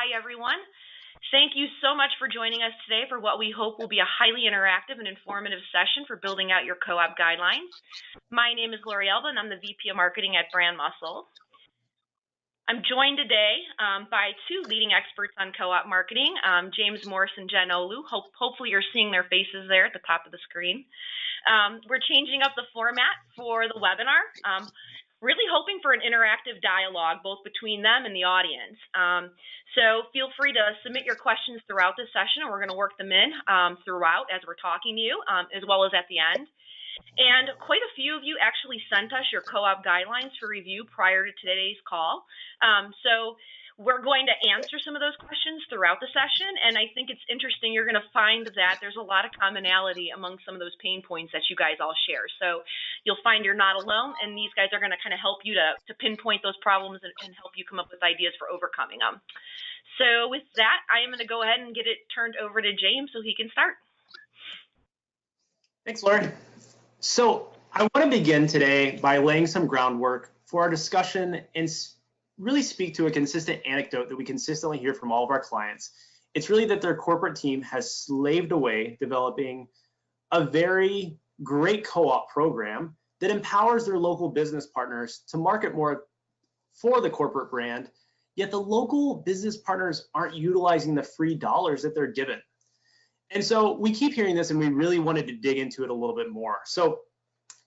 Hi, everyone. Thank you so much for joining us today for what we hope will be a highly interactive and informative session for building out your co-op guidelines. My name is Lori Elba, and I'm the VP of Marketing at Brand Muscle. I'm joined today by two leading experts on co-op marketing, James Morse and Jen Oloo. Hopefully you're seeing their faces there at the top of the screen. We're changing up the format for the webinar, really hoping for an interactive dialogue both between them and the audience. So feel free to submit your questions throughout the session, and we're going to work them in throughout as we're talking to you, as well as at the end. And quite a few of you actually sent us your co-op guidelines for review prior to today's call. So we're going to answer some of those questions throughout the session, and I think it's interesting. You're going to find that there's a lot of commonality among some of those pain points that you guys all share. So you'll find you're not alone, and these guys are going to kind of help you to pinpoint those problems and help you come up with ideas for overcoming them. So with that, I am going to go ahead and get it turned over to James so he can start. Thanks, Lori. So I want to begin today by laying some groundwork for our discussion and really speak to a consistent anecdote that we consistently hear from all of our clients. It's really that their corporate team has slaved away developing a very great co-op program that empowers their local business partners to market more for the corporate brand, yet the local business partners aren't utilizing the free dollars that they're given. And so we keep hearing this, and we really wanted to dig into it a little bit more. So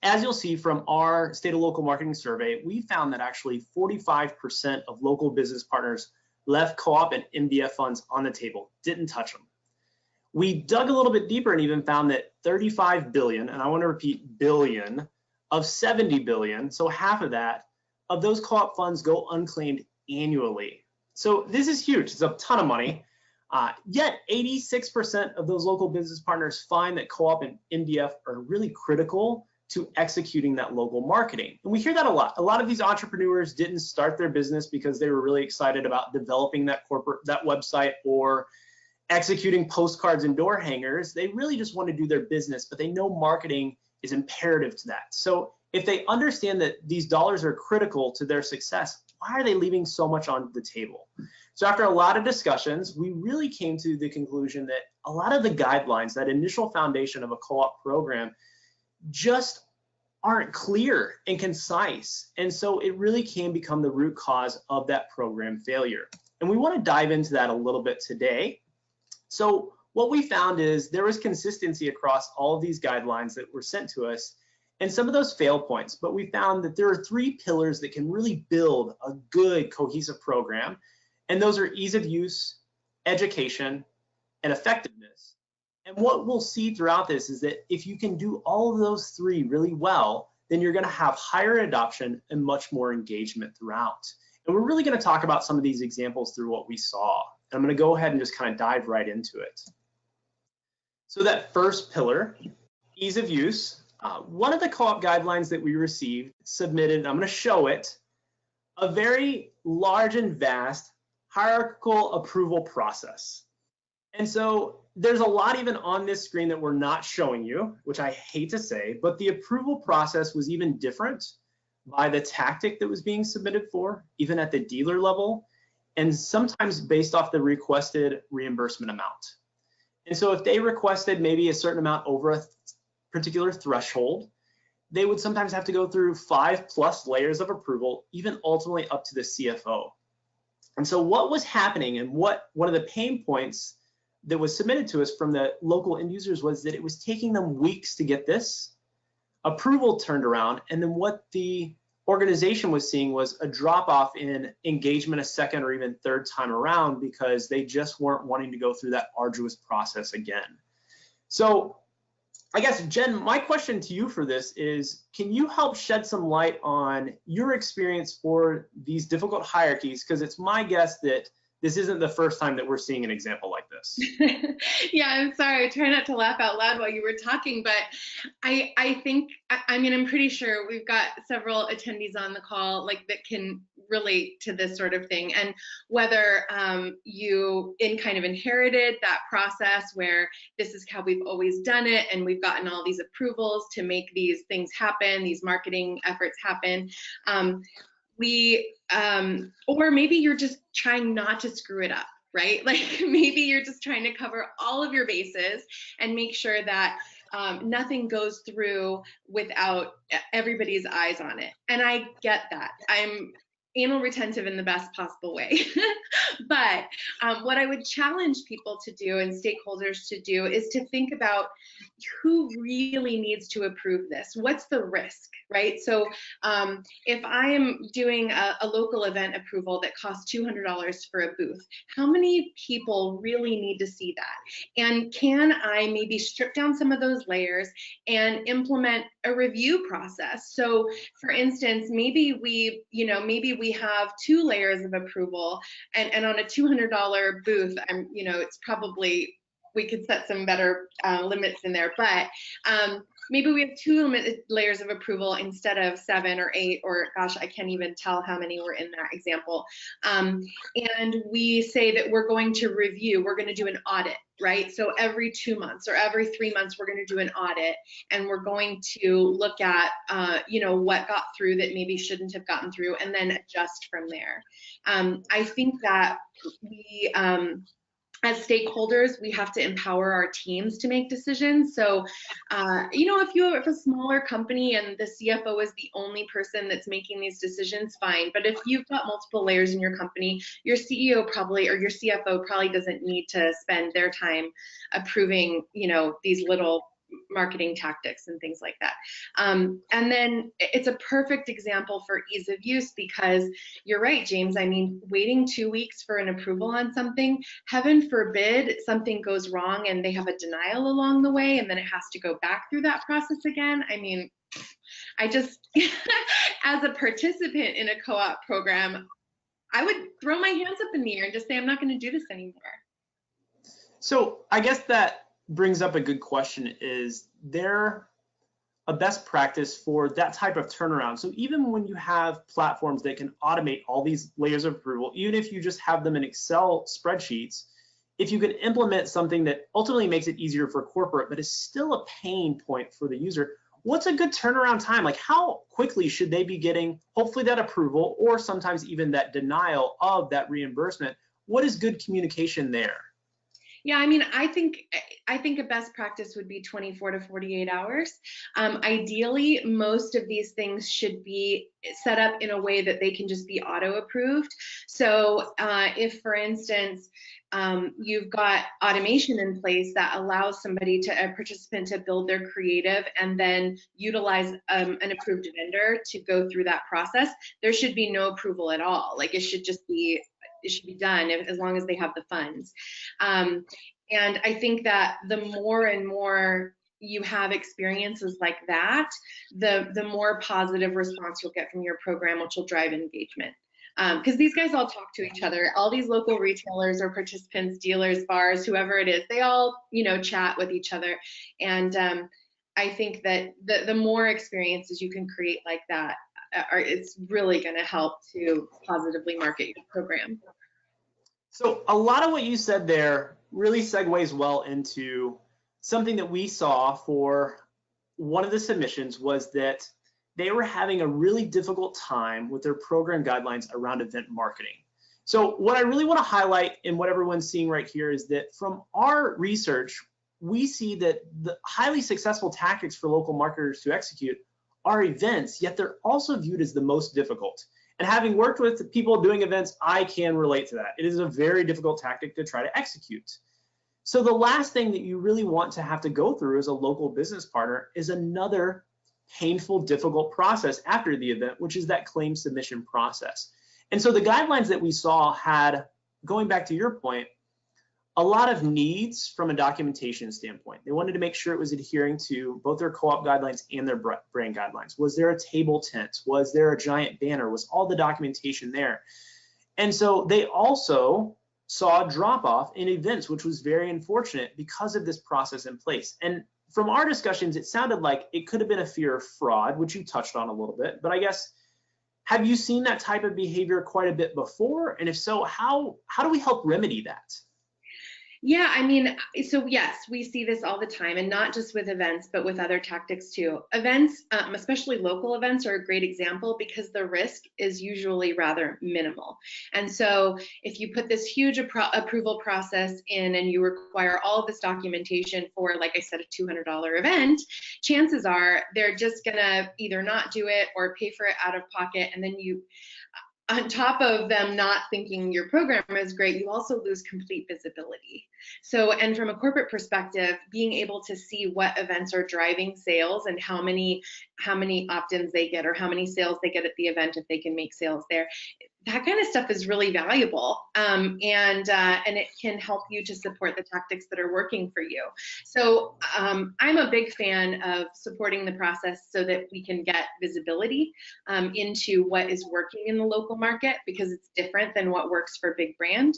as you'll see from our state of local marketing survey, we found that actually 45% of local business partners left co-op and MDF funds on the table, didn't touch them. We dug a little bit deeper and even found that 35 billion, and I want to repeat billion, of 70 billion, so half of that, of those co-op funds go unclaimed annually. So this is huge, it's a ton of money. Yet 86% of those local business partners find that co-op and MDF are really critical to executing that local marketing. And we hear that a lot. A lot of these entrepreneurs didn't start their business because they were really excited about developing that website or executing postcards and door hangers. They really just want to do their business, but they know marketing is imperative to that. So if they understand that these dollars are critical to their success, why are they leaving so much on the table? So after a lot of discussions, we really came to the conclusion that a lot of the guidelines, that initial foundation of a co-op program, just aren't clear and concise. And so it really can become the root cause of that program failure. And we want to dive into that a little bit today. So what we found is there was consistency across all of these guidelines that were sent to us and some of those fail points, but we found that there are three pillars that can really build a good cohesive program. And those are ease of use, education, and effectiveness. And what we'll see throughout this is that if you can do all of those three really well, then you're going to have higher adoption and much more engagement throughout. And we're really going to talk about some of these examples through what we saw. And I'm going to go ahead and just kind of dive right into it. So that first pillar, ease of use, one of the co-op guidelines that we received submitted, I'm going to show it, a very large and vast hierarchical approval process. And so there's a lot even on this screen that we're not showing you, which I hate to say, but the approval process was even different by the tactic that was being submitted for, even at the dealer level, and sometimes based off the requested reimbursement amount. And so if they requested maybe a certain amount over a particular threshold, they would sometimes have to go through 5+ layers of approval, even ultimately up to the CFO. And so what was happening, and one of the pain points that was submitted to us from the local end users was that it was taking them weeks to get this approval turned around, and then what the organization was seeing was a drop off in engagement a second or even third time around because they just weren't wanting to go through that arduous process again. So I guess, Jen, my question to you for this is, can you help shed some light on your experience for these difficult hierarchies? Because it's my guess that this isn't the first time that we're seeing an example like this. Yeah, I'm sorry. I try not to laugh out loud while you were talking, but I think, I mean, I'm pretty sure we've got several attendees on the call that can relate to this sort of thing. And whether you kind of inherited that process where this is how we've always done it, and we've gotten all these approvals to make these things happen, these marketing efforts happen, or maybe you're just trying not to screw it up, right? Like maybe you're just trying to cover all of your bases and make sure that nothing goes through without everybody's eyes on it. And I get that. I'm anal retentive in the best possible way. But what I would challenge people to do and stakeholders to do is to think about who really needs to approve this. What's the risk, right? So if I am doing a local event approval that costs $200 for a booth, how many people really need to see that? And can I maybe strip down some of those layers and implement a review process? So for instance, maybe we have 2 layers of approval, and on a $200 booth, it's probably, we could set some better limits in there, but maybe we have 2 layers of approval instead of 7 or 8, or gosh, I can't even tell how many were in that example. And we say that we're going to review, we're going to do an audit, right? So every 2 months or every 3 months, we're going to do an audit, and we're going to look at, what got through that maybe shouldn't have gotten through, and then adjust from there. I think that we, as stakeholders, we have to empower our teams to make decisions. So, if a smaller company and the CFO is the only person that's making these decisions, fine. But if you've got multiple layers in your company, your CEO probably, or your CFO probably doesn't need to spend their time approving, these little marketing tactics and things like that. And then it's a perfect example for ease of use, because you're right, James. I mean, waiting 2 weeks for an approval on something, heaven forbid something goes wrong and they have a denial along the way, and then it has to go back through that process again. I mean, I just, as a participant in a co-op program, I would throw my hands up in the air and just say, I'm not going to do this anymore. So I guess that brings up a good question. Is there a best practice for that type of turnaround? So even when you have platforms that can automate all these layers of approval, even if you just have them in Excel spreadsheets, if you can implement something that ultimately makes it easier for corporate, but is still a pain point for the user, what's a good turnaround time? Like, how quickly should they be getting hopefully that approval, or sometimes even that denial of that reimbursement? What is good communication there? Yeah, I mean, I think a best practice would be 24 to 48 hours. Ideally, most of these things should be set up in a way that they can just be auto-approved. So if, for instance, you've got automation in place that allows a participant to build their creative and then utilize an approved vendor to go through that process, there should be no approval at all. Like, it should be done as long as they have the funds. And I think that the more and more you have experiences like that, the more positive response you'll get from your program, which will drive engagement. Because these guys all talk to each other. All these local retailers or participants, dealers, bars, whoever it is, they all, chat with each other. And I think that the more experiences you can create like that, it's really going to help to positively market your program. So a lot of what you said there really segues well into something that we saw for one of the submissions, was that they were having a really difficult time with their program guidelines around event marketing. So what I really want to highlight, and what everyone's seeing right here, is that from our research, we see that the highly successful tactics for local marketers to execute are events, yet they're also viewed as the most difficult. And having worked with people doing events, I can relate to that. It is a very difficult tactic to try to execute. So the last thing that you really want to have to go through as a local business partner is another painful, difficult process after the event, which is that claim submission process. And so the guidelines that we saw had, going back to your point, a lot of needs from a documentation standpoint. They wanted to make sure it was adhering to both their co-op guidelines and their brand guidelines. Was there a table tent? Was there a giant banner? Was all the documentation there? And so they also saw a drop-off in events, which was very unfortunate because of this process in place. And from our discussions, it sounded like it could have been a fear of fraud, which you touched on a little bit. But I guess, have you seen that type of behavior quite a bit before? And if so, how do we help remedy that? Yeah, I mean, so yes, we see this all the time, and not just with events, but with other tactics too. Events, especially local events, are a great example because the risk is usually rather minimal. And so if you put this huge approval process in and you require all of this documentation for, like I said, a $200 event, chances are they're just gonna either not do it or pay for it out of pocket, and then you, on top of them not thinking your program is great, you also lose complete visibility. So, and from a corporate perspective, being able to see what events are driving sales and how many opt-ins they get or how many sales they get at the event if they can make sales there, that kind of stuff is really valuable, and it can help you to support the tactics that are working for you. So I'm a big fan of supporting the process so that we can get visibility into what is working in the local market, because it's different than what works for big brand.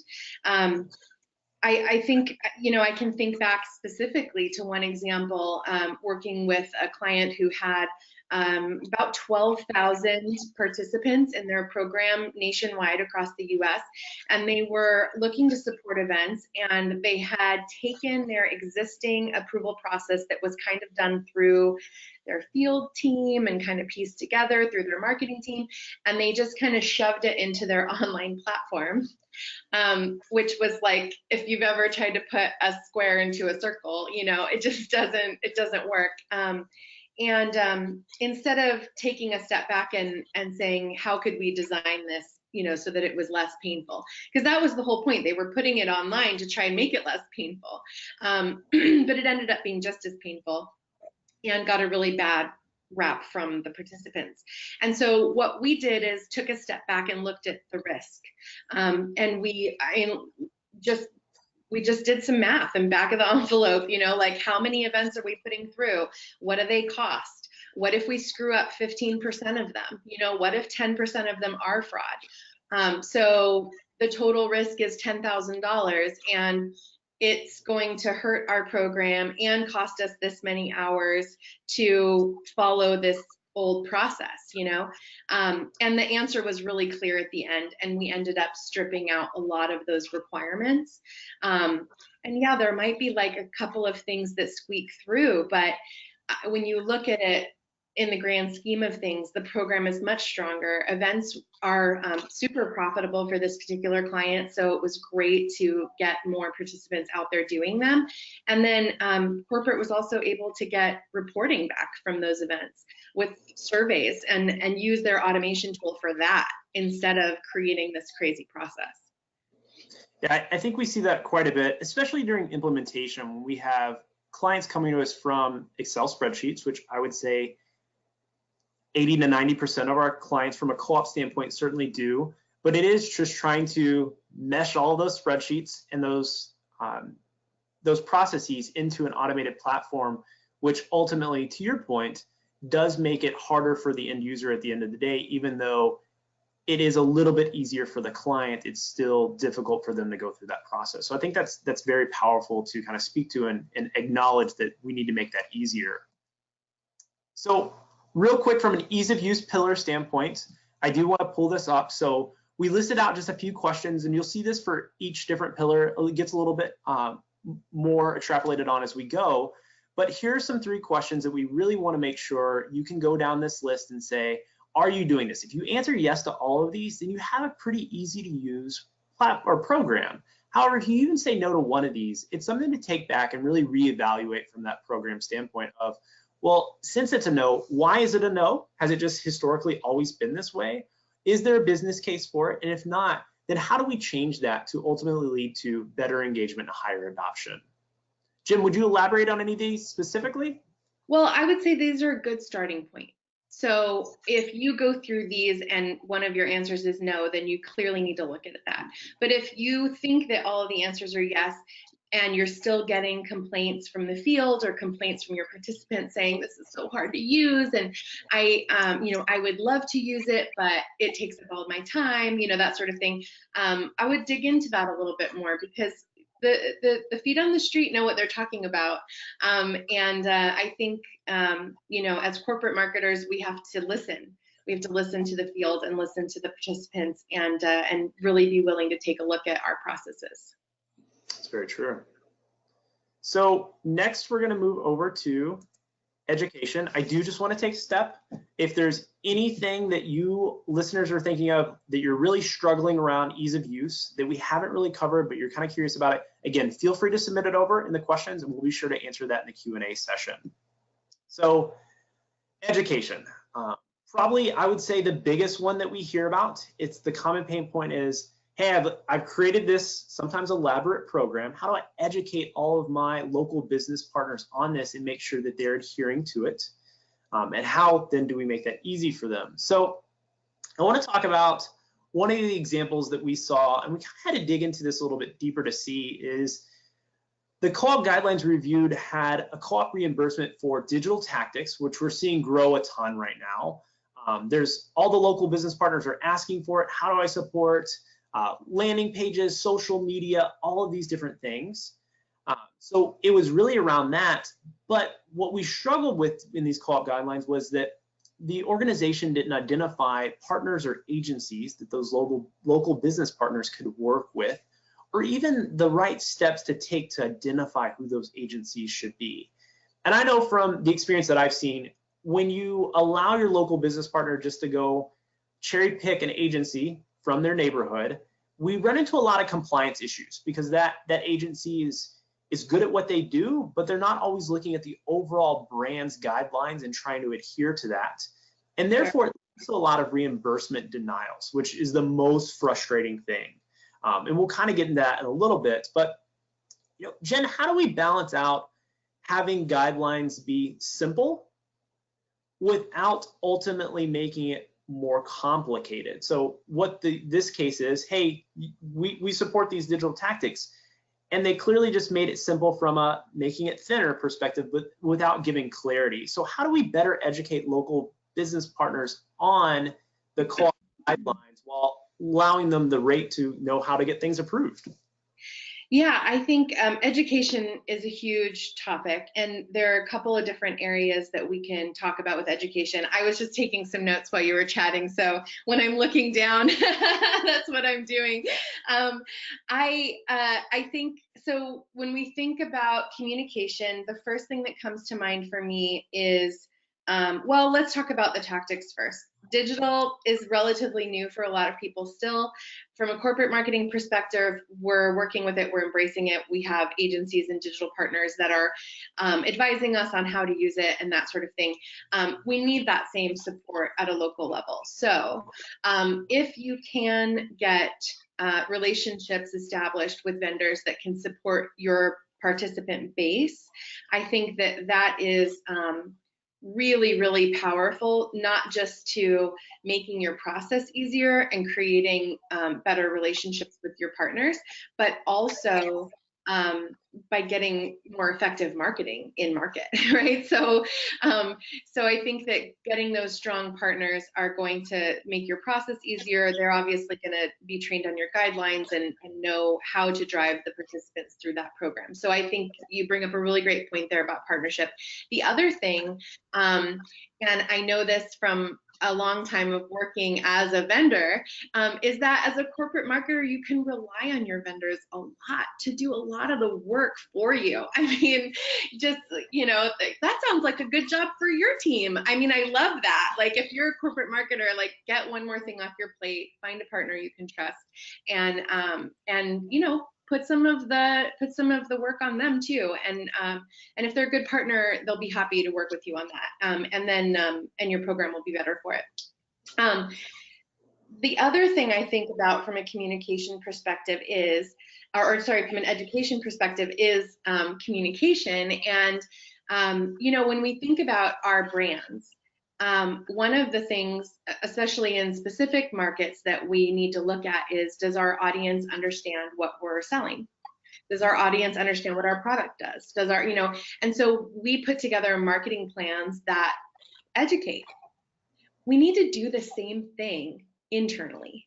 I think, I can think back specifically to one example, working with a client who had about 12,000 participants in their program nationwide across the US, and they were looking to support events, and they had taken their existing approval process that was kind of done through their field team and kind of pieced together through their marketing team, and they just kind of shoved it into their online platform. Which was like, if you've ever tried to put a square into a circle, it just doesn't work. Instead of taking a step back and saying, how could we design this, so that it was less painful? Because that was the whole point. They were putting it online to try and make it less painful. But it ended up being just as painful and got a really bad rap from the participants. And so what we did is took a step back and looked at the risk. And we just did some math and back of the envelope, like how many events are we putting through? What do they cost? What if we screw up 15% of them? What if 10% of them are fraud? So the total risk is $10,000, and it's going to hurt our program and cost us this many hours to follow this old process, and the answer was really clear at the end, and we ended up stripping out a lot of those requirements. And yeah, there might be like a couple of things that squeak through, but when you look at it in the grand scheme of things, the program is much stronger. Events are super profitable for this particular client, so it was great to get more participants out there doing them. And then corporate was also able to get reporting back from those events with surveys and use their automation tool for that instead of creating this crazy process. Yeah, I think we see that quite a bit, especially during implementation, when we have clients coming to us from Excel spreadsheets, which I would say 80 to 90% of our clients from a co-op standpoint certainly do, but it is just trying to mesh all of those spreadsheets and those processes into an automated platform, which ultimately, to your point, does make it harder for the end user at the end of the day. Even though it is a little bit easier for the client, it's still difficult for them to go through that process. So I think that's very powerful to kind of speak to and acknowledge that we need to make that easier. So real quick, from an ease of use pillar standpoint, I do want to pull this up. So we listed out just a few questions, and you'll see this for each different pillar. It gets a little bit more extrapolated on as we go. But here are some 3 questions that we really want to make sure you can go down this list and say, are you doing this? If you answer yes to all of these, then you have a pretty easy to use program. However, if you even say no to one of these, it's something to take back and really reevaluate from that program standpoint of, well, since it's a no, why is it a no? Has it just historically always been this way? Is there a business case for it? And if not, then how do we change that to ultimately lead to better engagement and higher adoption? Jim, would you elaborate on any of these specifically? Well, I would say these are a good starting point. So if you go through these and one of your answers is no, then you clearly need to look at that. But if you think that all of the answers are yes, and you're still getting complaints from the field or complaints from your participants saying this is so hard to use, and I would love to use it, but it takes up all of my time, that sort of thing, I would dig into that a little bit more, because the feet on the street know what they're talking about. I think, as corporate marketers, we have to listen. We have to listen to the field and listen to the participants and really be willing to take a look at our processes. That's very true. So next we're going to move over to education. I do just want to take a step. If there's anything that you listeners are thinking of that you're really struggling around ease of use that we haven't really covered, but you're kind of curious about it, again, feel free to submit it over in the questions and we'll be sure to answer that in the Q&A session. So education, probably I would say the biggest one that we hear about, it's the common pain point is, hey, I've created this sometimes elaborate program. How do I educate all of my local business partners on this and make sure that they're adhering to it? And how then do we make that easy for them? So I want to talk about one of the examples that we saw, and we kind of had to dig into this a little bit deeper to see, is the co-op guidelines reviewed had a co-op reimbursement for digital tactics, which we're seeing grow a ton right now. There's all the local business partners are asking for it. How do I support landing pages, social media, all of these different things? So it was really around that. But what we struggled with in these co-op guidelines was that the organization didn't identify partners or agencies that those local business partners could work with, or even the right steps to take to identify who those agencies should be. And I know from the experience that I've seen, when you allow your local business partner just to go cherry pick an agency from their neighborhood, we run into a lot of compliance issues because that agency is good at what they do, but they're not always looking at the overall brand's guidelines and trying to adhere to that. And therefore, it's a lot of reimbursement denials, which is the most frustrating thing. And we'll kind of get into that in a little bit. But Jen, how do we balance out having guidelines be simple without ultimately making it more complicated? So what this case is, hey, we support these digital tactics, and they clearly just made it simple from a making it thinner perspective, but without giving clarity. So how do we better educate local business partners on the co-op guidelines while allowing them the right to know how to get things approved? Yeah, I think education is a huge topic, and there are a couple of different areas that we can talk about with education. I was just taking some notes while you were chatting, so when I'm looking down, that's what I'm doing. I think, so when we think about communication, the first thing that comes to mind for me is, well, let's talk about the tactics first. Digital is relatively new for a lot of people still. From a corporate marketing perspective, we're working with it, we're embracing it. We have agencies and digital partners that are advising us on how to use it and that sort of thing. We need that same support at a local level. So if you can get relationships established with vendors that can support your participant base, I think that is really, really powerful, not just to making your process easier and creating better relationships with your partners, but also by getting more effective marketing in market, right? So I think that getting those strong partners are going to make your process easier. They're obviously going to be trained on your guidelines and know how to drive the participants through that program. So I think you bring up a really great point there about partnership. The other thing, and I know this from a long time of working as a vendor, is that as a corporate marketer, you can rely on your vendors a lot to do a lot of the work for you. I mean, just, that sounds like a good job for your team. I mean, I love that. Like, if you're a corporate marketer, like, get one more thing off your plate, find a partner you can trust, and put some of the work on them too. And if they're a good partner, they'll be happy to work with you on that. And your program will be better for it. The other thing I think about from a communication perspective is, from an education perspective is communication. And when we think about our brands, one of the things, especially in specific markets, that we need to look at is, does our audience understand what we're selling? Does our audience understand what our product does? And so we put together marketing plans that educate. We need to do the same thing internally.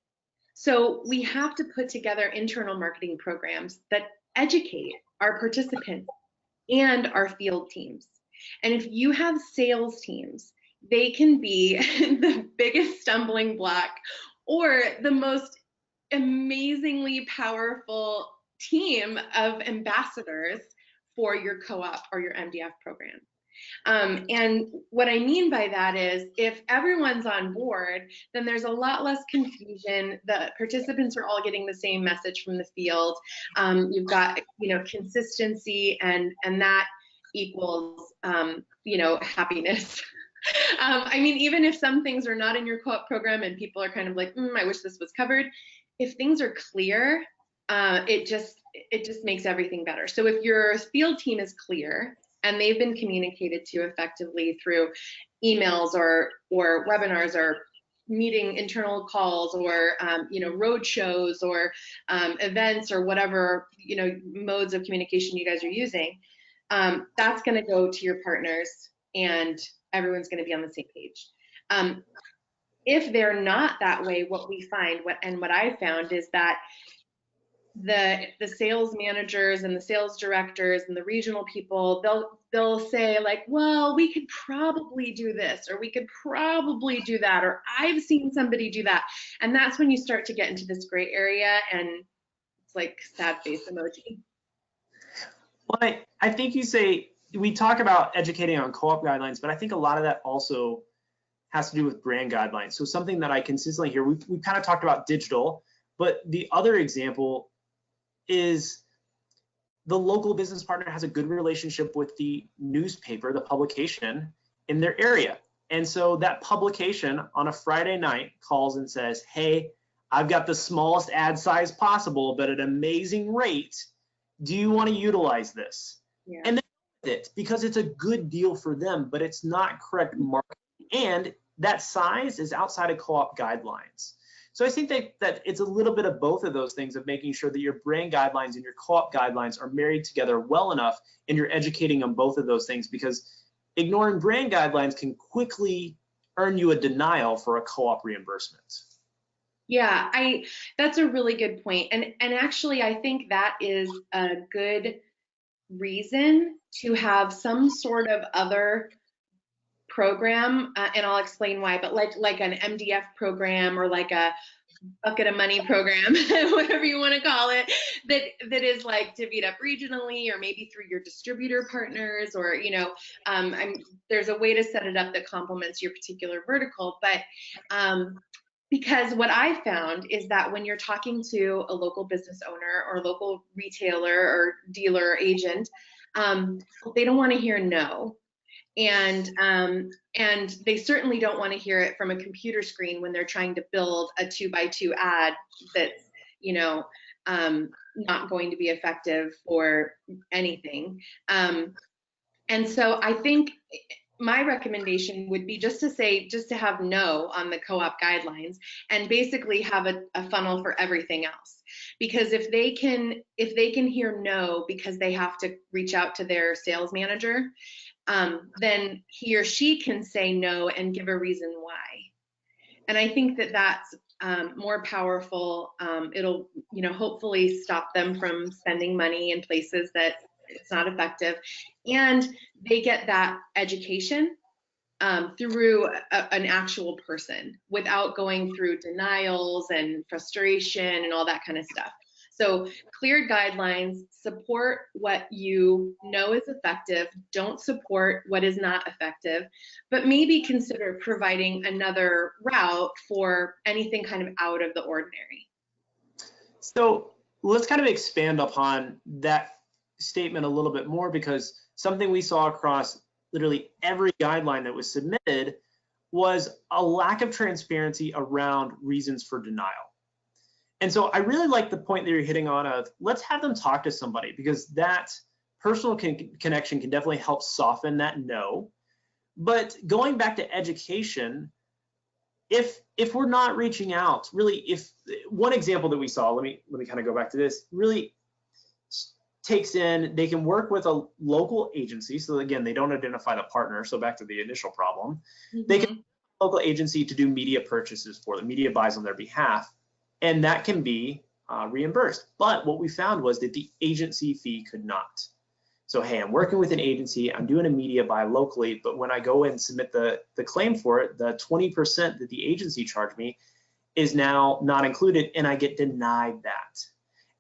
So we have to put together internal marketing programs that educate our participants and our field teams. And if you have sales teams, they can be the biggest stumbling block or the most amazingly powerful team of ambassadors for your co-op or your MDF program. And what I mean by that is if everyone's on board, then there's a lot less confusion. The participants are all getting the same message from the field. You've got, consistency, and that equals, happiness. I mean, even if some things are not in your co-op program and people are kind of like, I wish this was covered, if things are clear, it just makes everything better. So if your field team is clear and they've been communicated to effectively through emails or webinars or meeting internal calls or road shows or events or whatever modes of communication you guys are using, that's going to go to your partners and everyone's going to be on the same page. If they're not that way, what we find, what I found is that the sales managers and the sales directors and the regional people, they'll say like, well, we could probably do this, or we could probably do that, or I've seen somebody do that. And that's when you start to get into this gray area, and it's like sad face emoji. Well, I think we talk about educating on co-op guidelines, but I think a lot of that also has to do with brand guidelines. So something that I consistently hear, we've kind of talked about digital, but the other example is the local business partner has a good relationship with the newspaper, the publication in their area. And so that publication on a Friday night calls and says, hey, I've got the smallest ad size possible, but at an amazing rate. Do you want to utilize this? Yeah. And they it because it's a good deal for them, but it's not correct marketing. And that size is outside of co-op guidelines. So I think that it's a little bit of both of those things, of making sure that your brand guidelines and your co-op guidelines are married together well enough, and you're educating on both of those things, because ignoring brand guidelines can quickly earn you a denial for a co-op reimbursement. Yeah, that's a really good point. And actually, I think that is a good reason to have some sort of other program, and I'll explain why, but like an MDF program or like a bucket of money program, whatever you want to call it, that is like divvied up regionally or maybe through your distributor partners, or there's a way to set it up that complements your particular vertical. But because what I found is that when you're talking to a local business owner or local retailer or dealer or agent, they don't want to hear no. And they certainly don't want to hear it from a computer screen when they're trying to build a 2x2 ad that's, not going to be effective for anything. And so I think my recommendation would be just to have no on the co-op guidelines, and basically have a funnel for everything else. Because if they can hear no because they have to reach out to their sales manager, then he or she can say no and give a reason why. And I think that that's more powerful. It'll, hopefully stop them from spending money in places that it's not effective. And they get that education through an actual person without going through denials and frustration and all that kind of stuff. So clear guidelines support what you know is effective, don't support what is not effective, but maybe consider providing another route for anything kind of out of the ordinary. So let's kind of expand upon that statement a little bit more, because something we saw across literally every guideline that was submitted was a lack of transparency around reasons for denial. And so I really like the point that you're hitting on of, let's have them talk to somebody, because that personal connection can definitely help soften that no. But going back to education, if we're not reaching out, really, if one example that we saw, let me kind of go back to this, really takes in, they can work with a local agency. So again, they don't identify the partner. So back to the initial problem, they can work with a local agency to do media purchases for them, media buys on their behalf. And that can be reimbursed. But what we found was that the agency fee could not. So, hey, I'm working with an agency, I'm doing a media buy locally, but when I go and submit the claim for it, the 20% that the agency charged me is now not included, and I get denied that.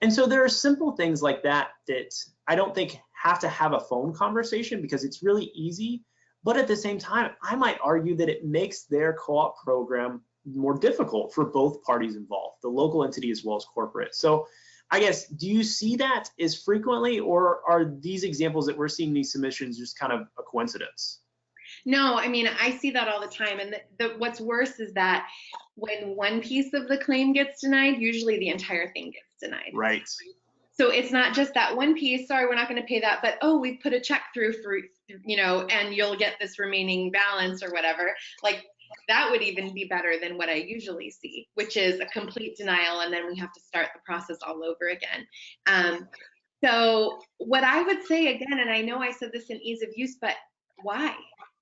And so there are simple things like that that I don't think have to have a phone conversation because it's really easy. But at the same time, I might argue that it makes their co-op program more difficult for both parties involved, the local entity as well as corporate. So I guess, do you see that as frequently, or are these examples that we're seeing these submissions just kind of a coincidence? No, I mean, I see that all the time. And what's worse is that when one piece of the claim gets denied, usually the entire thing gets denied. Right. So it's not just that one piece, sorry, we're not going to pay that, but oh, we put a check through for, you know, and you'll get this remaining balance or whatever. Like, that would even be better than what I usually see, which is a complete denial, and then we have to start the process all over again. So what I would say again, and I know I said this in ease of use, but why?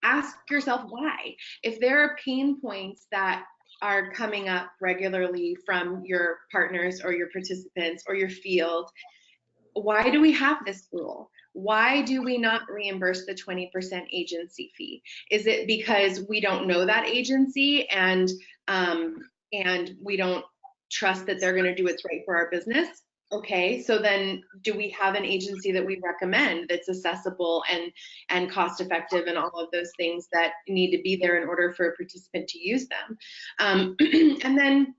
Ask yourself why. If there are pain points that are coming up regularly from your partners or your participants or your field, why do we have this rule? Why do we not reimburse the 20% agency fee? Is it because we don't know that agency and we don't trust that they're going to do what's right for our business? Okay, so then do we have an agency that we recommend that's accessible and cost effective and all of those things that need to be there in order for a participant to use them? And then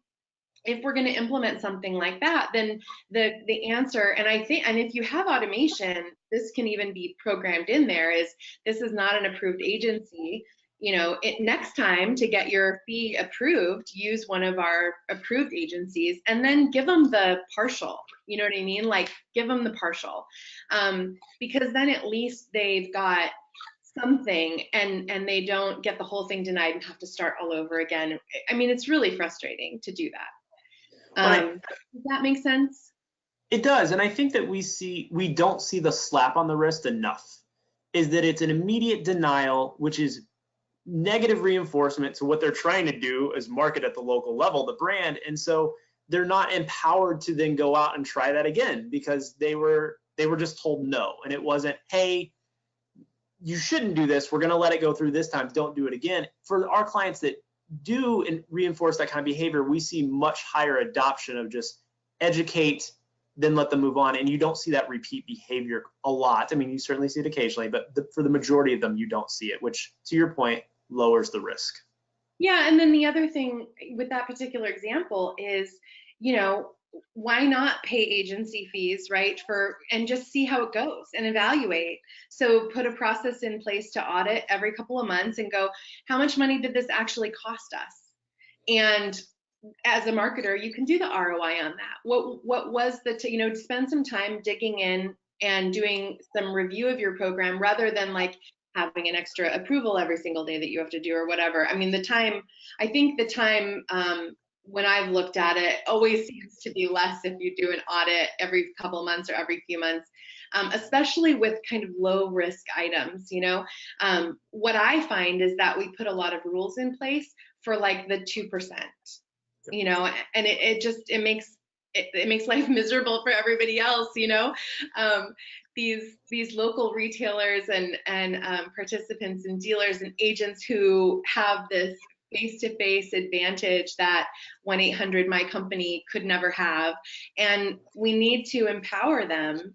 if we're going to implement something like that, then the answer, and I think, and if you have automation, this can even be programmed in there, is this is not an approved agency. You know, next time to get your fee approved, use one of our approved agencies and then give them the partial, you know what I mean? Like, give them the partial, because then at least they've got something and they don't get the whole thing denied and have to start all over again. I mean, it's really frustrating to do that. Does that make sense? It does, and I think that we don't see the slap on the wrist enough, is that it's an immediate denial, which is negative reinforcement to what they're trying to do is market at the local level, the brand. And so they're not empowered to then go out and try that again because they were just told no. And it wasn't, hey, you shouldn't do this. We're going to let it go through this time. Don't do it again. For our clients that do and reinforce that kind of behavior, we see much higher adoption of just educate, then let them move on. And you don't see that repeat behavior a lot. I mean, you certainly see it occasionally, but for the majority of them, you don't see it, which, to your point, lowers the risk. Yeah, and then the other thing with that particular example is, you know, why not pay agency fees, right? And just see how it goes and evaluate. So put a process in place to audit every couple of months and go, how much money did this actually cost us? And as a marketer, you can do the ROI on that. What was spend some time digging in and doing some review of your program rather than like having an extra approval every single day that you have to do or whatever. I mean, I think the time when I've looked at it always seems to be less if you do an audit every couple of months or every few months, especially with kind of low risk items. You know, what I find is that we put a lot of rules in place for like the 2%, you know, and it makes life miserable for everybody else, you know. These local retailers and participants and dealers and agents who have this face-to-face advantage that 1-800-MY-COMPANY could never have, and we need to empower them,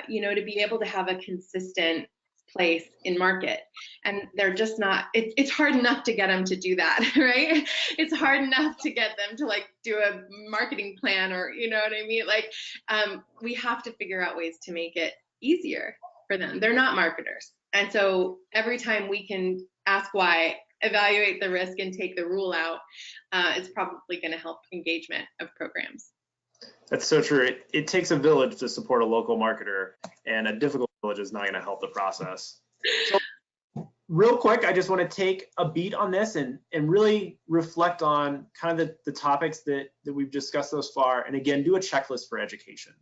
you know, to be able to have a consistent place in market. And they're just not, it's hard enough to get them to do that, right? It's hard enough to get them to like do a marketing plan, or, you know what I mean? Like, we have to figure out ways to make it easier for them. They're not marketers. And so every time we can ask why, evaluate the risk, and take the rule out, it's probably going to help engagement of programs. That's so true. It takes a village to support a local marketer, and a difficult village is not going to help the process. So, real quick, I just want to take a beat on this and really reflect on kind of the topics that we've discussed thus far, and again, do a checklist for education.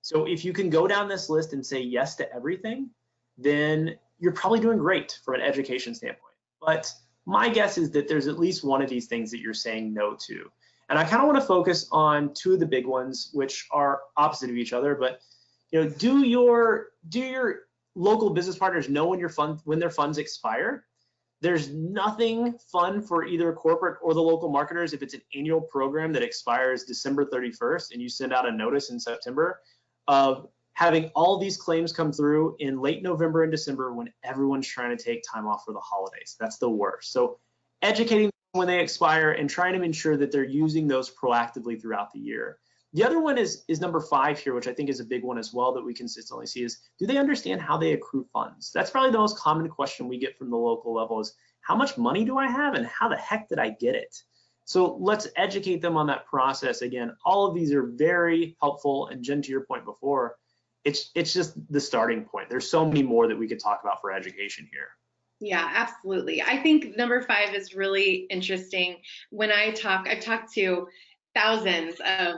So if you can go down this list and say yes to everything, then you're probably doing great from an education standpoint. But my guess is that there's at least one of these things that you're saying no to. And I kind of want to focus on two of the big ones, which are opposite of each other. But you know, do your local business partners know when their funds expire? There's nothing fun for either corporate or the local marketers if it's an annual program that expires December 31st and you send out a notice in September of having all these claims come through in late November and December when everyone's trying to take time off for the holidays. That's the worst. So educating them when they expire and trying to ensure that they're using those proactively throughout the year. The other one is number 5 here, which I think is a big one as well that we consistently see is, do they understand how they accrue funds? That's probably the most common question we get from the local level is, how much money do I have and how the heck did I get it? So let's educate them on that process. Again, all of these are very helpful. And Jen, to your point before, it's just the starting point. There's so many more that we could talk about for education here. Yeah, absolutely. I think number 5 is really interesting. When I've talked to thousands of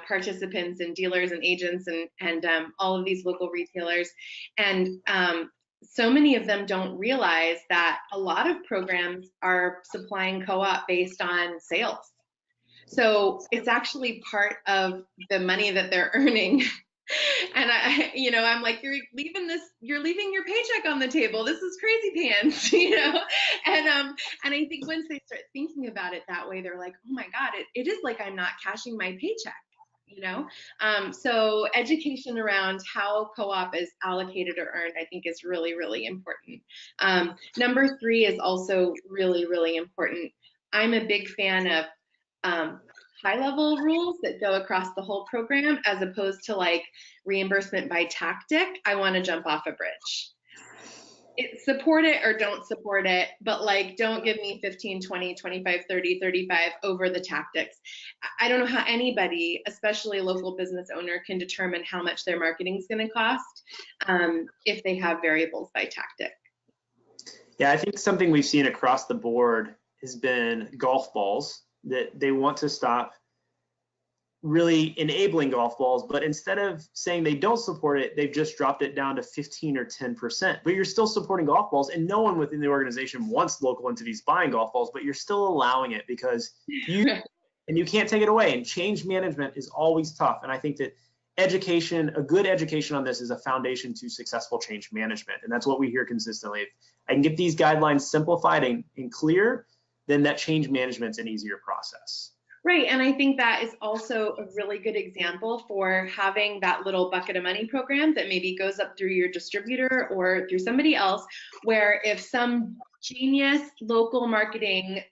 participants and dealers and agents and all of these local retailers, and so many of them don't realize that a lot of programs are supplying co-op based on sales. So it's actually part of the money that they're earning. And I'm like, you're leaving your paycheck on the table. This is crazy pants, And I think once they start thinking about it that way, they're like, oh my God, it is like I'm not cashing my paycheck, So education around how co-op is allocated or earned, I think is really, really important. Number 3 is also really, really important. I'm a big fan of high-level rules that go across the whole program, as opposed to like reimbursement by tactic. I want to jump off a bridge. Support it or don't support it, but like don't give me 15, 20, 25, 30, 35 over the tactics. I don't know how anybody, especially a local business owner, can determine how much their marketing is going to cost if they have variables by tactic. Yeah, I think something we've seen across the board has been golf balls, that they want to stop really enabling golf balls, but instead of saying they don't support it, they've just dropped it down to 15 or 10%. But you're still supporting golf balls, and no one within the organization wants local entities buying golf balls, but you're still allowing it because you can't take it away. And change management is always tough. And I think that education, a good education on this, is a foundation to successful change management. And that's what we hear consistently. If I can get these guidelines simplified and clear, then that change management's an easier process. Right, and I think that is also a really good example for having that little bucket of money program that maybe goes up through your distributor or through somebody else, where if some genius local marketing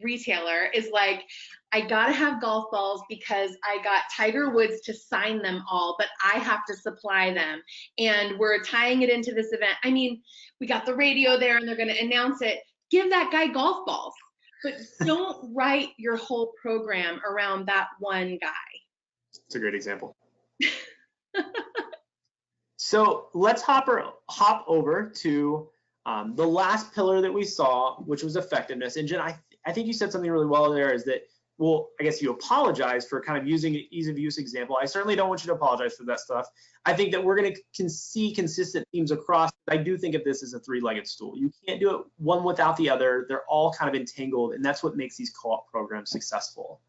retailer is like, I gotta have golf balls because I got Tiger Woods to sign them all, but I have to supply them, and we're tying it into this event. I mean, we got the radio there and they're gonna announce it. Give that guy golf balls. But don't write your whole program around that one guy. It's a great example. So let's hop over to the last pillar that we saw, which was effectiveness. And Jen, I think you said something really well there, is that, well, I guess you apologize for kind of using an ease of use example. I certainly don't want you to apologize for that stuff. I think that we're going to see consistent themes across. I do think of this as a 3-legged stool. You can't do it one without the other. They're all kind of entangled, and that's what makes these co-op programs successful.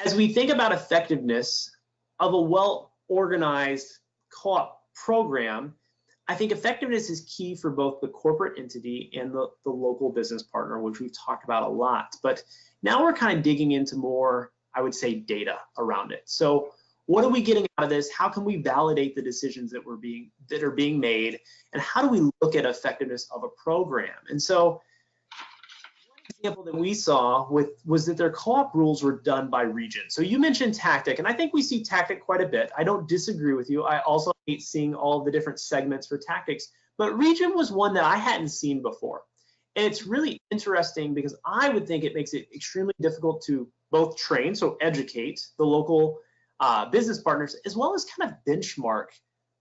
As we think about effectiveness of a well-organized co-op program, I think effectiveness is key for both the corporate entity and the local business partner, which we've talked about a lot. But now we're kind of digging into more, I would say, data around it. So what are we getting out of this? How can we validate the decisions that are being made? And how do we look at effectiveness of a program? And so one example that we saw was that their co-op rules were done by region. So you mentioned tactic, and I think we see tactic quite a bit. I don't disagree with you. I also hate seeing all the different segments for tactics, but region was one that I hadn't seen before. And it's really interesting because I would think it makes it extremely difficult to both train, so educate the local business partners, as well as kind of benchmark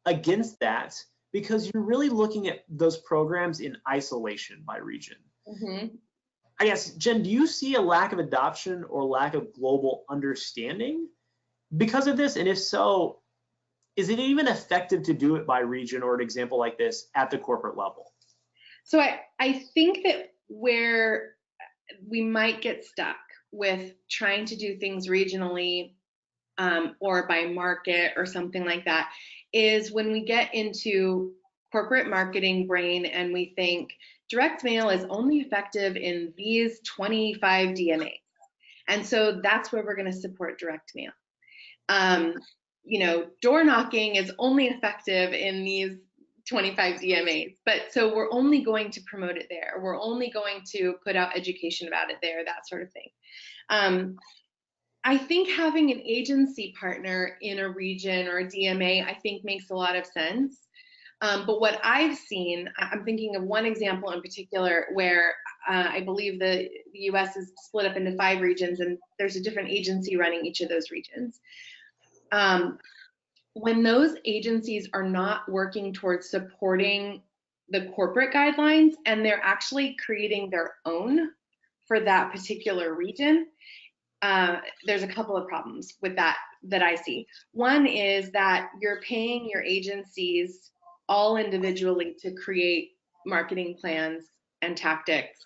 against that, because you're really looking at those programs in isolation by region. Mm-hmm. I guess, Jen, do you see a lack of adoption or lack of global understanding because of this? And if so, is it even effective to do it by region or an example like this at the corporate level? So I think that where we might get stuck with trying to do things regionally or by market or something like that is when we get into corporate marketing brain and we think direct mail is only effective in these 25 DMAs. And so that's where we're going to support direct mail. door knocking is only effective in these 25 DMAs, but so we're only going to promote it there. We're only going to put out education about it there, that sort of thing. I think having an agency partner in a region or a DMA, I think makes a lot of sense. But what I've seen, I'm thinking of one example in particular where I believe the US is split up into 5 regions and there's a different agency running each of those regions. When those agencies are not working towards supporting the corporate guidelines and they're actually creating their own for that particular region, there's a couple of problems with that I see. One is that you're paying your agencies all individually to create marketing plans and tactics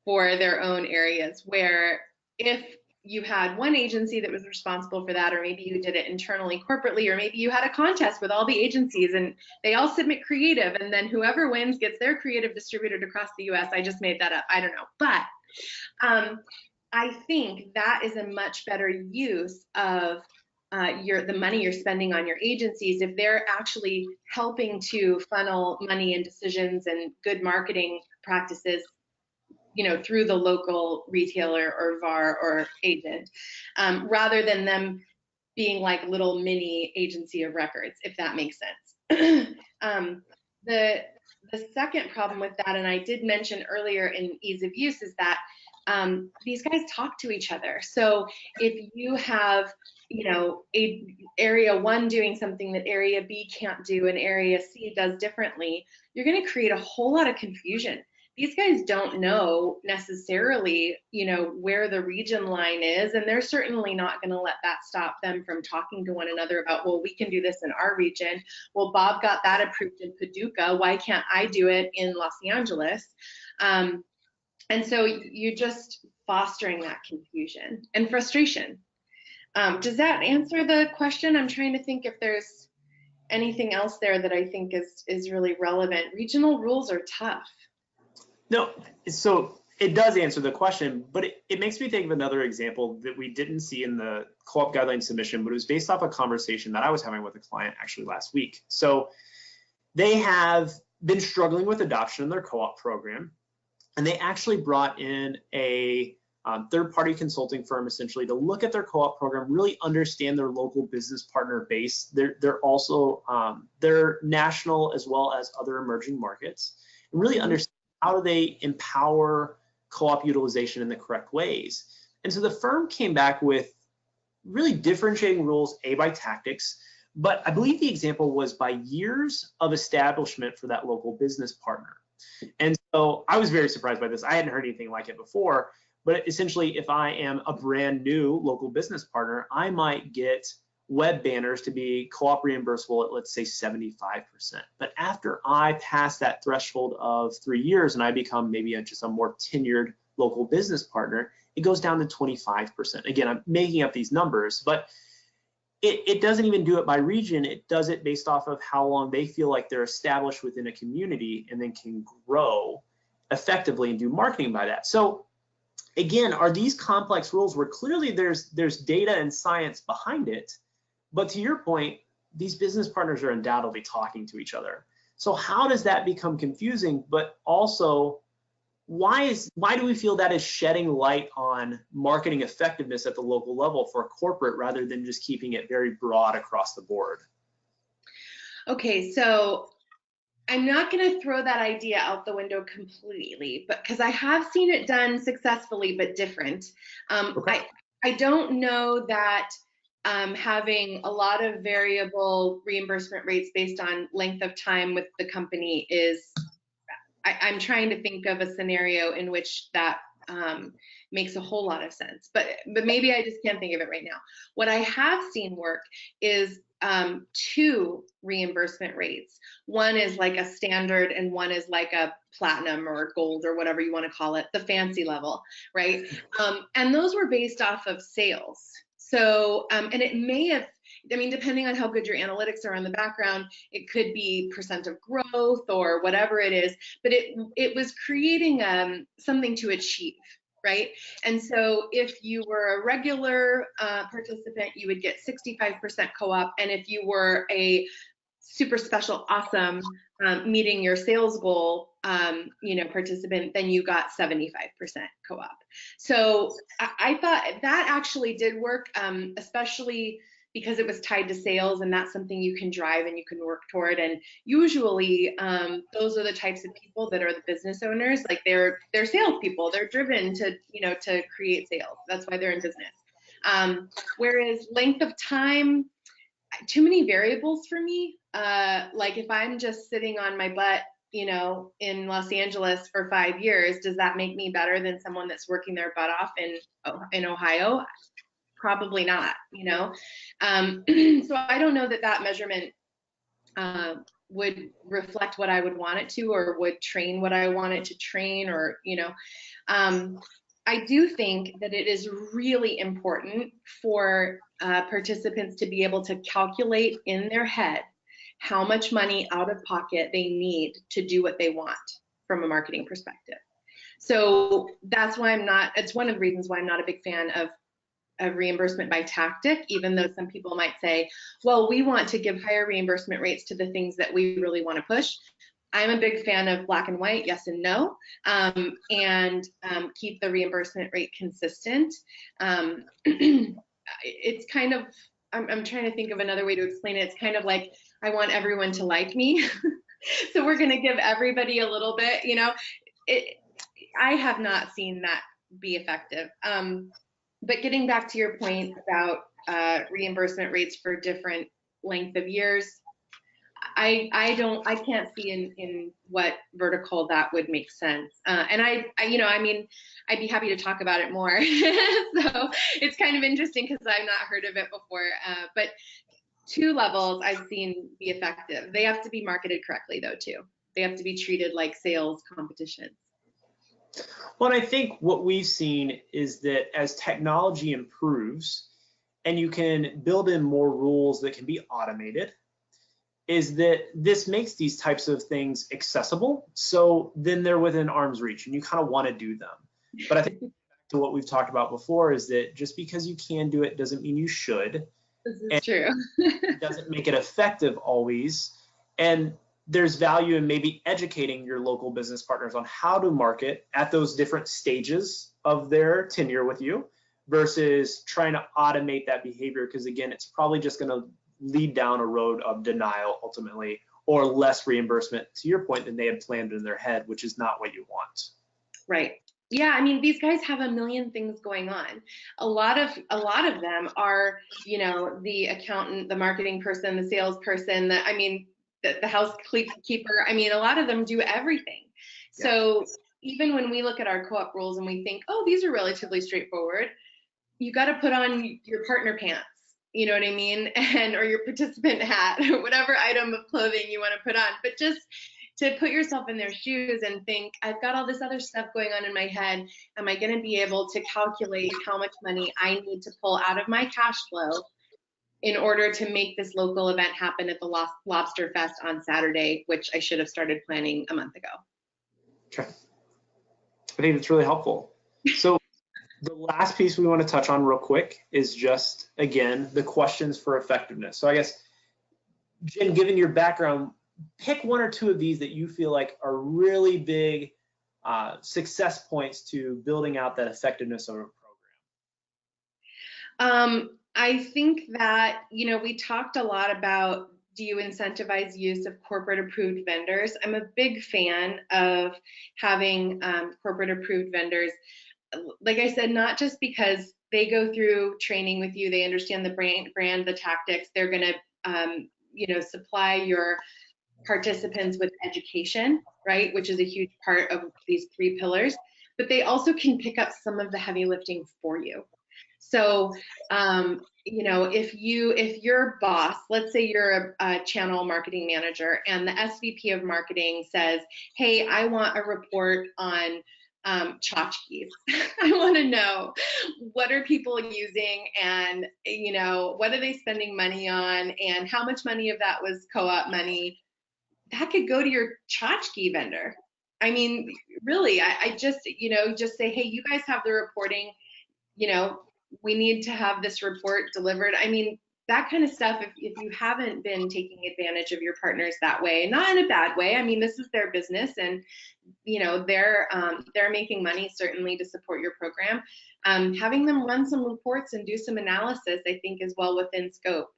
for their own areas, where if you had one agency that was responsible for that, or maybe you did it internally corporately, or maybe you had a contest with all the agencies and they all submit creative and then whoever wins gets their creative distributed across the US. I just made that up, I don't know. But I think that is a much better use of the money you're spending on your agencies if they're actually helping to funnel money and decisions and good marketing practices through the local retailer or VAR or agent, rather than them being like little mini agency of records, if that makes sense. The second problem with that, and I did mention earlier in ease of use, is that these guys talk to each other. So if you have, area 1 doing something that area B can't do and area C does differently, you're going to create a whole lot of confusion. These guys don't know necessarily, where the region line is, and they're certainly not going to let that stop them from talking to one another about, well, we can do this in our region. Well, Bob got that approved in Paducah. Why can't I do it in Los Angeles? And so you're just fostering that confusion and frustration. Does that answer the question? I'm trying to think if there's anything else there that I think is really relevant. Regional rules are tough. No, so it does answer the question, but it makes me think of another example that we didn't see in the co-op guideline submission, but it was based off a conversation that I was having with a client actually last week. So they have been struggling with adoption in their co-op program, and they actually brought in a third-party consulting firm essentially to look at their co-op program, really understand their local business partner base. They're also they're national as well as other emerging markets, and really understand how do they empower co-op utilization in the correct ways. And so the firm came back with really differentiating rules, by tactics, but I believe the example was by years of establishment for that local business partner. And so I was very surprised by this. I hadn't heard anything like it before, but essentially if I am a brand new local business partner, I might get web banners to be co-op reimbursable at, let's say, 75%. But after I pass that threshold of 3 years and I become maybe just a more tenured local business partner, it goes down to 25%. Again, I'm making up these numbers, but it doesn't even do it by region. It does it based off of how long they feel like they're established within a community and then can grow effectively and do marketing by that. So again, are these complex rules where clearly there's data and science behind it? But to your point, these business partners are undoubtedly talking to each other. So how does that become confusing? But also, why do we feel that is shedding light on marketing effectiveness at the local level for a corporate rather than just keeping it very broad across the board? Okay, so I'm not going to throw that idea out the window completely, but because I have seen it done successfully but different. Okay. I don't know that having a lot of variable reimbursement rates based on length of time with the company is, I'm trying to think of a scenario in which that makes a whole lot of sense, but maybe I just can't think of it right now. What I have seen work is 2 reimbursement rates. One is like a standard and one is like a platinum or gold or whatever you want to call it, the fancy level, right? And those were based off of sales. So, and it may have, I mean, depending on how good your analytics are in the background, it could be % of growth or whatever it is, but it was creating something to achieve. right? And so if you were a regular participant, you would get 65% co-op. And if you were a super special, awesome, meeting your sales goal, participant, then you got 75% co-op. So I thought that actually did work, especially because it was tied to sales, and that's something you can drive and you can work toward. And usually those are the types of people that are the business owners. Like they're salespeople. They're driven to create sales. That's why they're in business. Whereas length of time, too many variables for me. Like if I'm just sitting on my butt, in Los Angeles for 5 years, does that make me better than someone that's working their butt off in Ohio? Probably not, so I don't know that measurement would reflect what I would want it to, or would train what I want it to train, or, I do think that it is really important for participants to be able to calculate in their head how much money out of pocket they need to do what they want from a marketing perspective. So that's why it's one of the reasons why I'm not a big fan of reimbursement by tactic, even though some people might say, well, we want to give higher reimbursement rates to the things that we really want to push. I'm a big fan of black and white, yes and no, and keep the reimbursement rate consistent. It's kind of, I'm trying to think of another way to explain it. It's kind of like, I want everyone to like me. So we're going to give everybody a little bit, I have not seen that be effective. But getting back to your point about reimbursement rates for different length of years, I can't see in what vertical that would make sense. And I'd be happy to talk about it more. So it's kind of interesting because I've not heard of it before. But 2 levels I've seen be effective. They have to be marketed correctly though too. They have to be treated like sales competitions. Well, I think what we've seen is that as technology improves and you can build in more rules that can be automated, is that this makes these types of things accessible. So then they're within arm's reach and you kind of want to do them. But I think to what we've talked about before is that just because you can do it doesn't mean you should. This is true. It doesn't make it effective always. And there's value in maybe educating your local business partners on how to market at those different stages of their tenure with you versus trying to automate that behavior, because again, it's probably just going to lead down a road of denial ultimately, or less reimbursement, to your point, than they had planned in their head, which is not what you want. Right. Yeah, I mean, these guys have a million things going on. A lot of them are, the accountant, the marketing person, the salesperson, the housekeeper. I mean, a lot of them do everything. Yeah. So even when we look at our co-op rules and we think, oh, these are relatively straightforward, you got to put on your partner pants, you know what I mean? Or your participant hat, or whatever item of clothing you want to put on. But just to put yourself in their shoes and think, I've got all this other stuff going on in my head. Am I going to be able to calculate how much money I need to pull out of my cash flow in order to make this local event happen at the Lobster Fest on Saturday, which I should have started planning a month ago? Sure. I think that's really helpful. So the last piece we want to touch on real quick is just, again, the questions for effectiveness. So I guess, Jen, given your background, pick 1 or 2 of these that you feel like are really big success points to building out that effectiveness of a program. I think that, we talked a lot about, do you incentivize use of corporate approved vendors? I'm a big fan of having corporate approved vendors. Like I said, not just because they go through training with you, they understand the brand, the tactics, they're going to, supply your participants with education, right? Which is a huge part of these 3 pillars, but they also can pick up some of the heavy lifting for you. So, if your boss, let's say you're a channel marketing manager and the SVP of marketing says, hey, I want a report on tchotchkes. I want to know, what are people using, and what are they spending money on, and how much money of that was co-op money. That could go to your tchotchke vendor. I mean, really, I just, just say, hey, you guys have the reporting, we need to have this report delivered. I mean, that kind of stuff, if you haven't been taking advantage of your partners that way, not in a bad way, I mean, this is their business, and they're making money certainly to support your program. Having them run some reports and do some analysis, I think, is well within scope.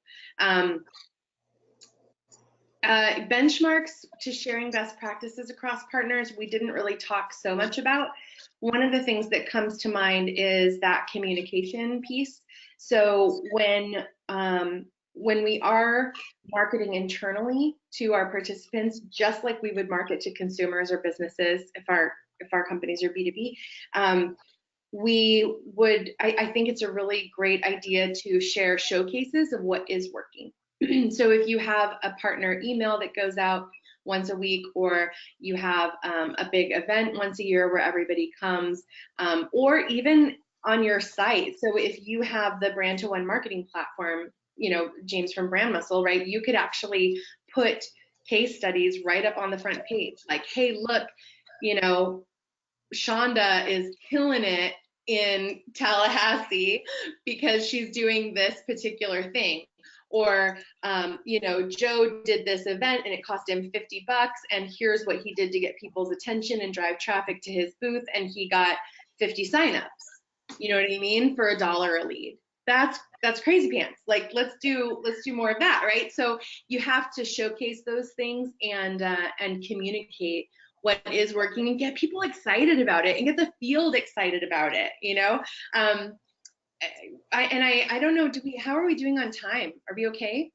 Benchmarks to sharing best practices across partners, we didn't really talk so much about. One of the things that comes to mind is that communication piece. So when we are marketing internally to our participants, just like we would market to consumers or businesses, if our companies are B2B, I think it's a really great idea to share showcases of what is working. So if you have a partner email that goes out once a week, or you have a big event once a year where everybody comes, or even on your site. So if you have the Brand to One marketing platform, James from Brand Muscle, right? You could actually put case studies right up on the front page. Like, hey, look, Shonda is killing it in Tallahassee because she's doing this particular thing. Or, Joe did this event and it cost him $50, and here's what he did to get people's attention and drive traffic to his booth, and he got 50 signups. You know what I mean? For $1 a lead. That's crazy pants. Like, let's do more of that, right? So you have to showcase those things and communicate what is working and get people excited about it and get the field excited about it. I don't know, how are we doing on time? Are we okay?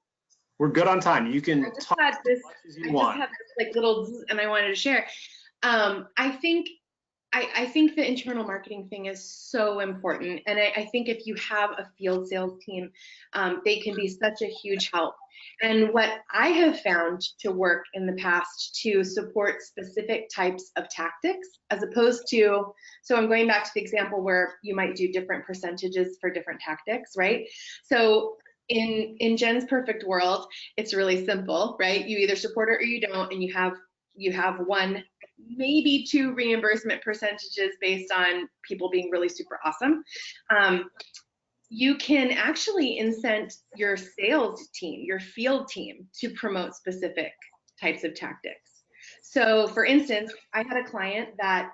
We're good on time. You can talk as much as you want. I just had this little, and I wanted to share. I think the internal marketing thing is so important. And I think if you have a field sales team, they can be such a huge help. And what I have found to work in the past to support specific types of tactics, as opposed to, so I'm going back to the example where you might do different percentages for different tactics, right? So in Jen's perfect world, it's really simple, right? You either support it or you don't, and you have one, maybe two reimbursement percentages based on people being really super awesome. You can actually incent your sales team, your field team, to promote specific types of tactics. So for instance, I had a client that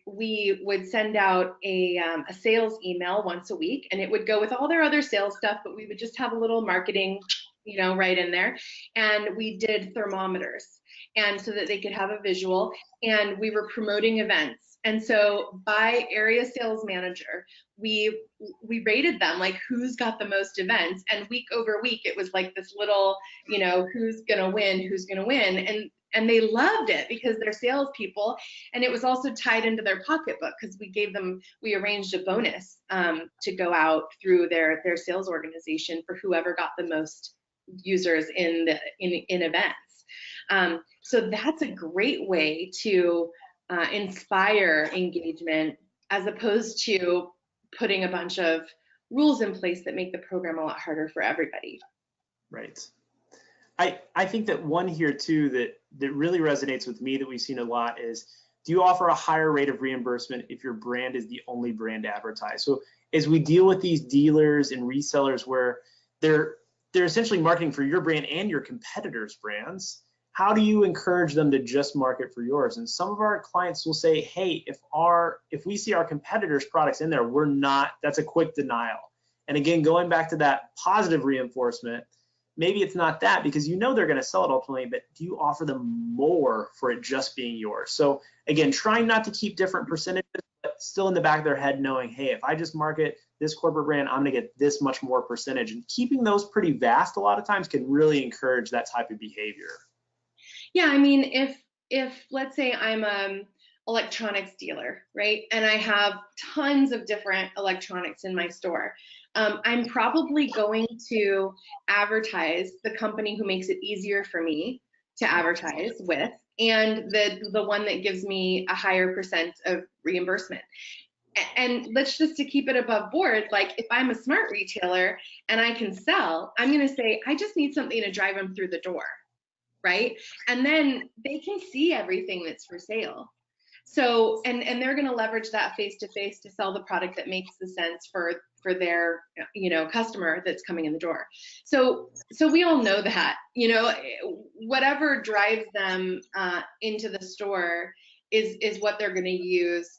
we would send out a sales email once a week, and it would go with all their other sales stuff, but we would just have a little marketing, right in there. And we did thermometers, and so that they could have a visual, and we were promoting events. And so by area sales manager, we rated them, like who's got the most events, and week over week it was like this little, who's gonna win, and they loved it because they're salespeople, and it was also tied into their pocketbook because we arranged a bonus to go out through their sales organization for whoever got the most users in events. So that's a great way to inspire engagement, as opposed to putting a bunch of rules in place that make the program a lot harder for everybody. Right. I think that one here too that really resonates with me that we've seen a lot is, do you offer a higher rate of reimbursement if your brand is the only brand advertised? So as we deal with these dealers and resellers where they're essentially marketing for your brand and your competitors' brands, how do you encourage them to just market for yours? And some of our clients will say, hey, if we see our competitors' products in there, that's a quick denial. And again, going back to that positive reinforcement, maybe it's not that, because they're going to sell it ultimately, but do you offer them more for it just being yours? So again, trying not to keep different percentages, but still in the back of their head knowing, hey, if I just market this corporate brand, I'm going to get this much more percentage. And keeping those pretty vast a lot of times can really encourage that type of behavior. Yeah, I mean, if let's say I'm an electronics dealer, right, and I have tons of different electronics in my store, I'm probably going to advertise the company who makes it easier for me to advertise with, and the one that gives me a higher percent of reimbursement. And let's just to keep it above board, like if I'm a smart retailer and I can sell, I'm going to say, I just need something to drive them through the door. right? And then they can see everything that's for sale. So, and they're going to leverage that face-to-face to sell the product that makes the sense for their, customer that's coming in the door. So we all know that, whatever drives them into the store is what they're going to use.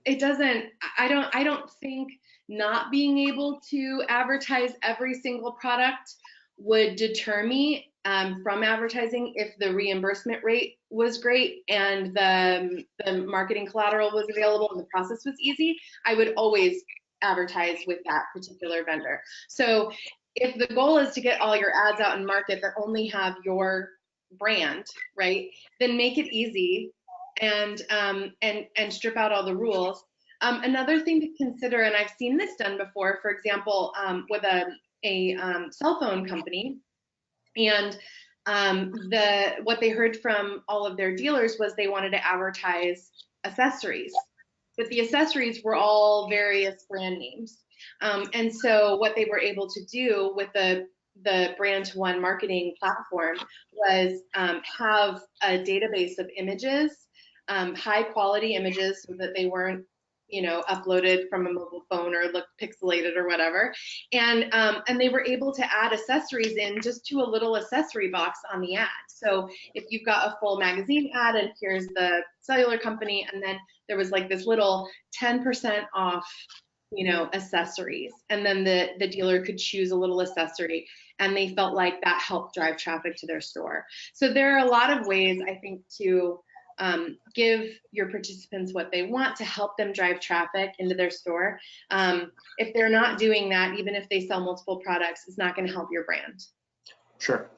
It doesn't, I don't think not being able to advertise every single product would deter me from advertising if the reimbursement rate was great and the marketing collateral was available and the process was easy. I would always advertise with that particular vendor. So if the goal is to get all your ads out in market that only have your brand, right, then make it easy and strip out all the rules. Another thing to consider, and I've seen this done before, for example, with a cell phone company, and what they heard from all of their dealers was they wanted to advertise accessories, but the accessories were all various brand names. And so what they were able to do with the brand to one marketing platform was have a database of images, high quality images, so that they weren't uploaded from a mobile phone or looked pixelated or whatever. And they were able to add accessories in just to a little accessory box on the ad. So if you've got a full magazine ad and here's the cellular company, and then there was like this little 10% off, accessories. And then the dealer could choose a little accessory, and they felt like that helped drive traffic to their store. So there are a lot of ways, I think, to give your participants what they want to help them drive traffic into their store. If they're not doing that, even if they sell multiple products, it's not going to help your brand. Sure.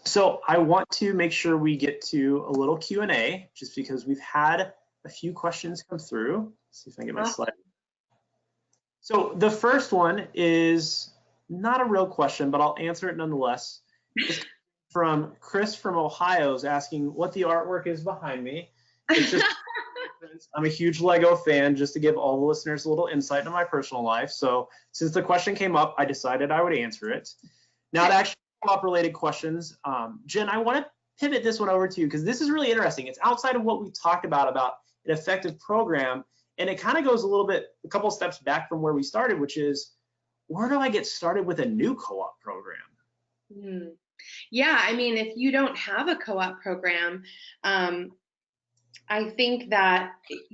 So I want to make sure we get to a little Q&A, just because we've had a few questions come through. Let's see if I can get my slide. So the first one is not a real question, but I'll answer it nonetheless. It's from Chris from Ohio, is asking what the artwork is behind me. It's just, I'm a huge Lego fan, just to give all the listeners a little insight into my personal life. So since the question came up, I decided I would answer it. Now, to actually co-op related questions, Jen, I want to pivot this one over to you, because this is really interesting. It's outside of what we talked about an effective program, and it kind of goes a couple steps back from where we started, which is, where do I get started with a new co-op program? Yeah, I mean, if you don't have a co-op program, I think that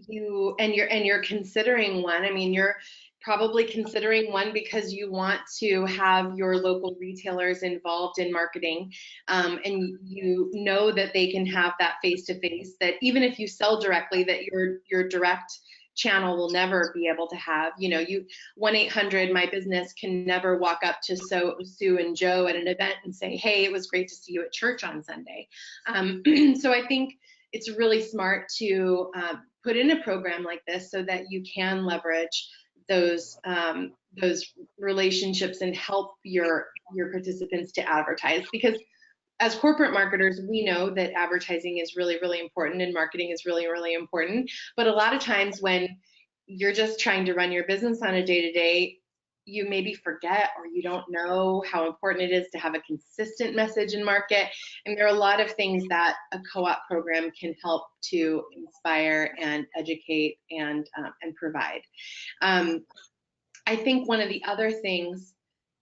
you're considering one. I mean, you're probably considering one because you want to have your local retailers involved in marketing, and you know that they can have that face-to-face, that even if you sell directly, that your direct channel will never be able to have. 1-800 My Business can never walk up to Sue and Joe at an event and say, hey, it was great to see you at church on Sunday. So I think it's really smart to put in a program like this so that you can leverage those relationships and help your participants to advertise. Because as corporate marketers, we know that advertising is really, really important and marketing is really, really important. But a lot of times when you're just trying to run your business on a day-to-day, you maybe forget, or you don't know how important it is to have a consistent message in market. And there are a lot of things that a co-op program can help to inspire and educate and provide. I think one of the other things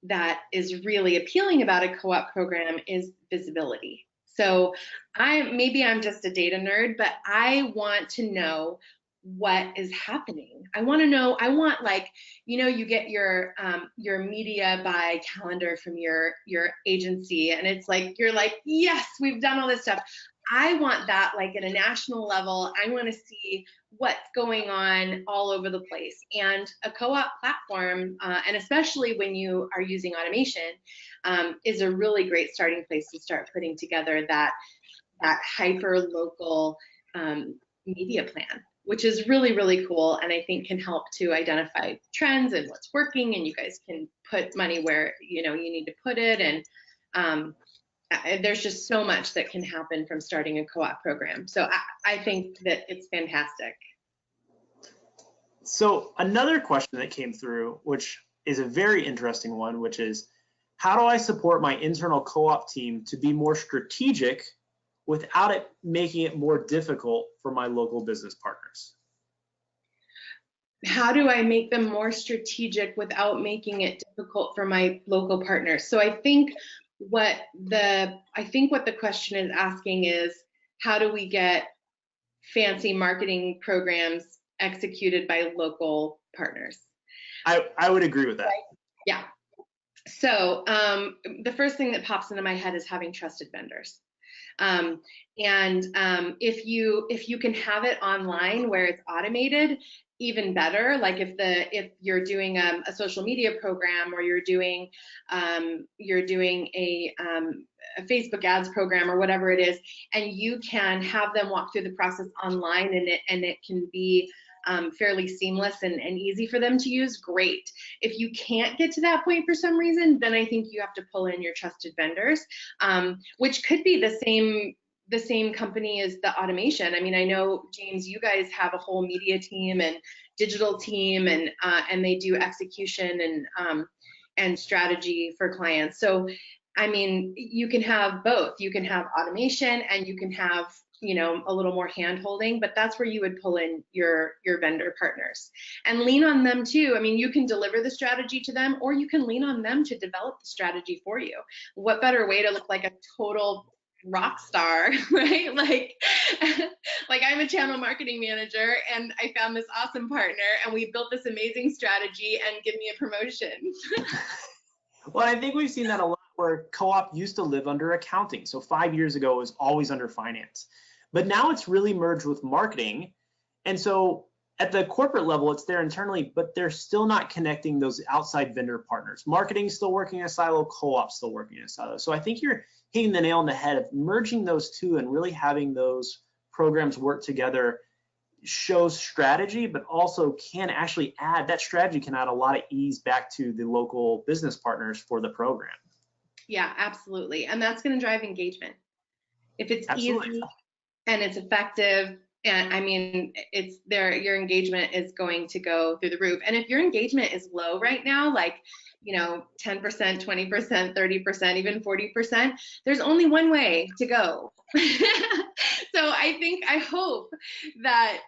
that is really appealing about a co-op program is visibility. So maybe I'm just a data nerd, but I want to know what is happening. I want to know, you get your media buy calendar from your agency, and it's like, you're like, yes, we've done all this stuff. I want that, like, at a national level. I want to see what's going on all over the place. And a co-op platform, and especially when you are using automation, is a really great starting place to start putting together that hyper local media plan, which is really, really cool, and I think can help to identify trends and what's working, and you guys can put money where you need to put it. And there's just so much that can happen from starting a co-op program. So I think that it's fantastic. So another question that came through, which is a very interesting one, which is, how do I support my internal co-op team to be more strategic without it making it more difficult for my local business partners? How do I make them more strategic without making it difficult for my local partners? So I think what the question is asking is, how do we get fancy marketing programs executed by local partners? I would agree with that. Right? Yeah. So the first thing that pops into my head is having trusted vendors. If you can have it online where it's automated, even better. Like if you're doing a social media program, or you're doing a Facebook ads program, or whatever it is, and you can have them walk through the process online, and it can be fairly seamless and easy for them to use, great. If you can't get to that point for some reason, then I think you have to pull in your trusted vendors, which could be the same company as the automation. I mean, I know, James, you guys have a whole media team and digital team, and they do execution and strategy for clients. So, I mean, you can have both. You can have automation, and you can have, you know, a little more hand holding, but that's where you would pull in your vendor partners and lean on them too. I mean, you can deliver the strategy to them, or you can lean on them to develop the strategy for you. What better way to look like a total rock star, right? Like I'm a channel marketing manager, and I found this awesome partner, and we built this amazing strategy, and give me a promotion. Well, I think we've seen that a lot, where co-op used to live under accounting. So 5 years ago, it was always under finance. But now it's really merged with marketing. And so at the corporate level, it's there internally, but they're still not connecting those outside vendor partners. Marketing is still working in a silo, co-op still working in a silo. So I think you're hitting the nail on the head of merging those two and really having those programs work together shows strategy, but also can actually add, that strategy can add a lot of ease back to the local business partners for the program. Yeah, absolutely. And that's going to drive engagement. If it's easy and it's effective, and I mean, it's there, your engagement is going to go through the roof. And if your engagement is low right now, like, you know, 10%, 20%, 30%, even 40%, there's only one way to go. So I hope that,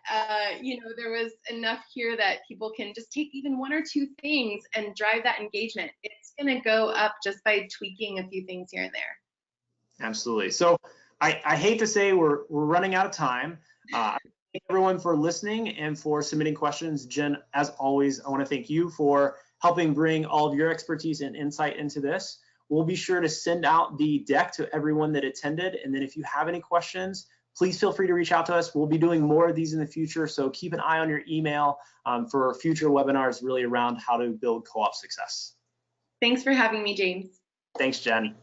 you know, there was enough here that people can just take even one or two things and drive that engagement. It's going to go up just by tweaking a few things here and there. Absolutely. So I hate to say we're running out of time. Thank everyone for listening and for submitting questions. Jen, as always, I want to thank you for helping bring all of your expertise and insight into this. We'll be sure to send out the deck to everyone that attended. And then if you have any questions, please feel free to reach out to us. We'll be doing more of these in the future. So keep an eye on your email for future webinars really around how to build co-op success. Thanks for having me, James. Thanks, Jen.